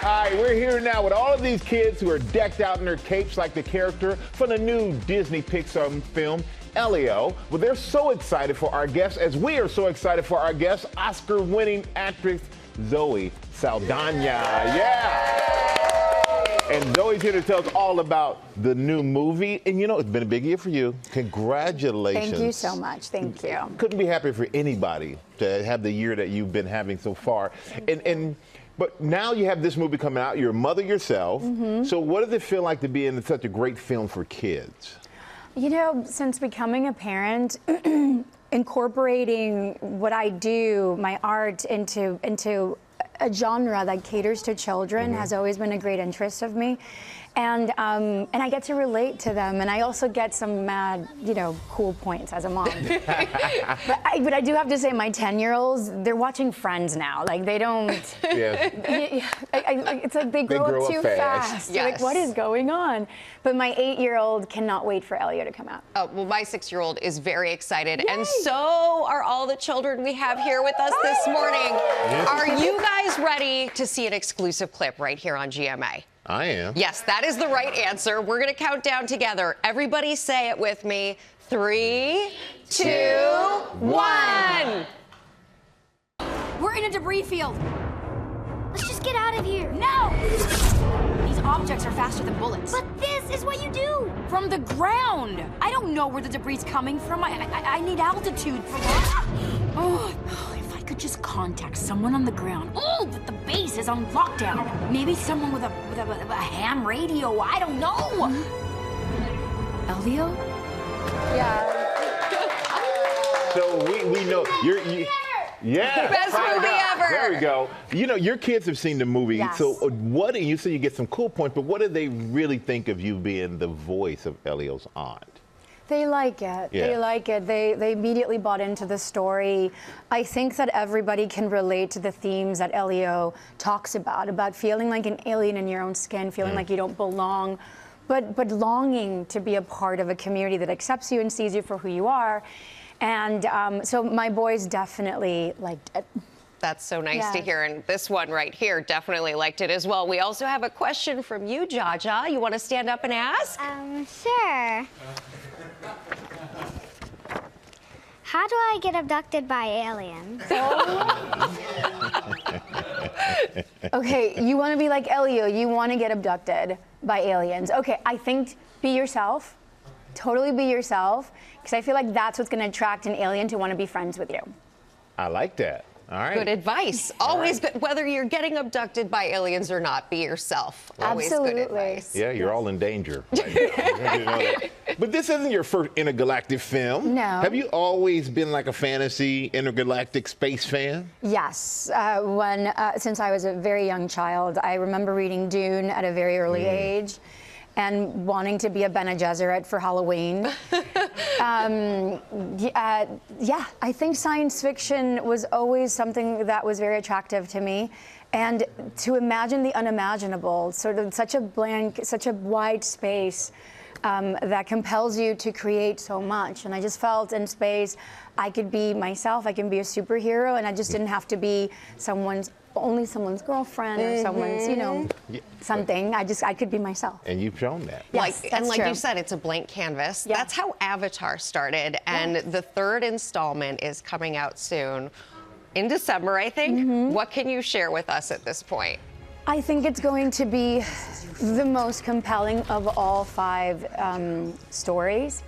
All right, we're here now with all of these kids who are decked out in their capes like the character from the new Disney Pixar film, Elio. Well, they're so excited for our guest, as we are so excited for our guest, Oscar-winning actress Zoe Saldaña. Yeah! And Zoe's here to tell us all about the new movie. And you know, it's been a big year for you. Congratulations. Thank you so much. Thank you. Couldn't be happier for anybody to have the year that you've been having so far. But now you have this movie coming out. You're a mother yourself. So what does it feel like to be in such a great film for kids? You know, since becoming a parent, incorporating what I do, my art, into a genre that caters to children has always been a great interest of me. And I get to relate to them, and I also get some mad, you know, cool points as a mom. but I do have to say, my 10-year-olds, they're watching Friends now. Like, they don't. Yeah. It's like they grow up too fast. Yes. Like, what is going on? But my 8-year-old cannot wait for Elio to come out. Oh, well, my 6-year-old is very excited, and so are all the children we have here with us this morning. Are you guys ready to see an exclusive clip right here on GMA? I am. Yes, that is the right answer. We're going to count down together. Everybody say it with me. 3, 2, 1. We're in a debris field. Let's just get out of here. No! These objects are faster than bullets. But this is what you do. From the ground. I don't know where the debris is coming from. I need altitude for that. Oh, if I could just contact someone on the ground. Oh, but the base is on lockdown. Maybe someone with a ham radio. I don't know. Elio? Yeah. So we know you yeah. Best movie ever. There we go. You know, your kids have seen the movie. Yes. So what, you say you get some cool points, but what do they really think of you being the voice of Elio's aunt? They like it. Yeah. They like it. They immediately bought into the story. I think that everybody can relate to the themes that Elio talks about feeling like an alien in your own skin, feeling like you don't belong, but longing to be a part of a community that accepts you and sees you for who you are. And so my boys definitely liked it. That's so nice to hear, and this one right here definitely liked it as well. We also have a question from you, Jaja. You want to stand up and ask? Sure. How do I get abducted by aliens? Okay, you want to be like Elio. You want to get abducted by aliens. Okay, I think be yourself. Totally be yourself, because I feel like that's what's going to attract an alien to want to be friends with you. I like that. All right. Good advice. Always, whether you're getting abducted by aliens or not, be yourself. Always Absolutely. good advice. Yeah, you're all in danger right now. You know that. But this isn't your first intergalactic film. No. Have you always been like a fantasy intergalactic space fan? Yes. Since I was a very young child, I remember reading Dune at a very early age and wanting to be a Bene Gesserit for Halloween. Yeah, I think science fiction was always something that was very attractive to me. And to imagine the unimaginable, sort of such a blank, such a wide space that compels you to create so much. And I just felt in space, I could be myself, I can be a superhero, and I just didn't have to be only someone's girlfriend or someone's, you know, something. I could be myself. And you've shown that. Yes, that's like true. you said, it's a blank canvas. Yeah. That's how Avatar started, and the 3rd installment is coming out soon, in December, I think. What can you share with us at this point? I think it's going to be the most compelling of all 5 stories.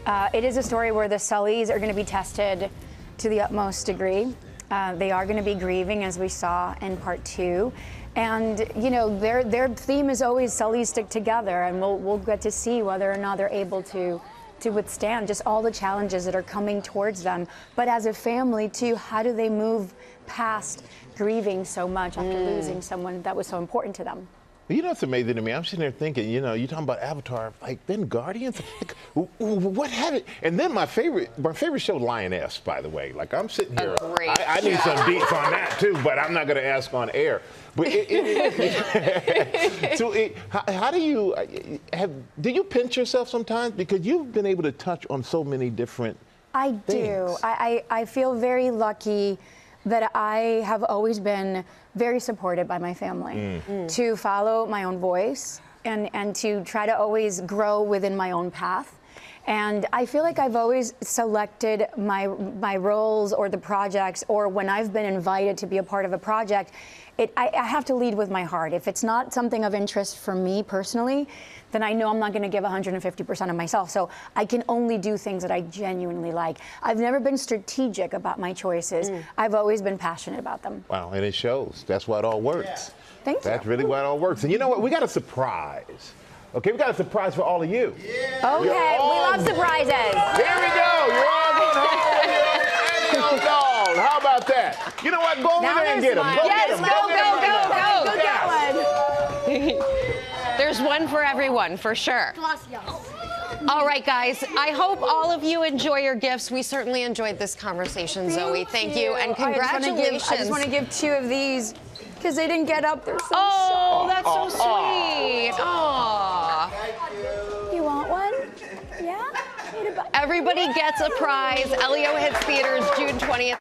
It is a story where the Sullys are going to be tested to the utmost degree. They are going to be grieving, as we saw in part 2. And, you know, their theme is always Sullys stick together, and we'll get to see whether or not they're able to withstand just all the challenges that are coming towards them. But as a family, too, how do they move past grieving so much after losing someone that was so important to them? You know what's amazing to me? I'm sitting there thinking, you know, you're talking about Avatar, like then Guardians, like, what had it? And then my favorite show, Lioness, by the way. Like I'm sitting here, I need some deets on that too, but I'm not going to ask on air. But how do you pinch yourself sometimes, because you've been able to touch on so many different I things. do. I feel very lucky that I have always been very supported by my family to follow my own voice and to try to always grow within my own path. And I feel like I've always selected my roles or the projects, or when I've been invited to be a part of a project, I have to lead with my heart. If it's not something of interest for me personally, then I know I'm not going to give 150% of myself. So I can only do things that I genuinely like. I've never been strategic about my choices. I've always been passionate about them. Wow, and it shows. That's why it all works. Thank you. That's really why it all works. And you know what? We got a surprise. Okay, we got a surprise for all of you. Okay, we love surprises. There we go. You're all going home with your Elio doll. How about that? You know what? Go over there and get them. Go Yes, get them. go. There's one for everyone, for sure. All right, guys. I hope all of you enjoy your gifts. We certainly enjoyed this conversation, Zoe. Thank you, and congratulations. I just want to give 2 of these because they didn't get up. They're so Oh, soft. that's so sweet. Aw. You want one? Yeah? Everybody gets a prize. Elio hits theaters June 20th.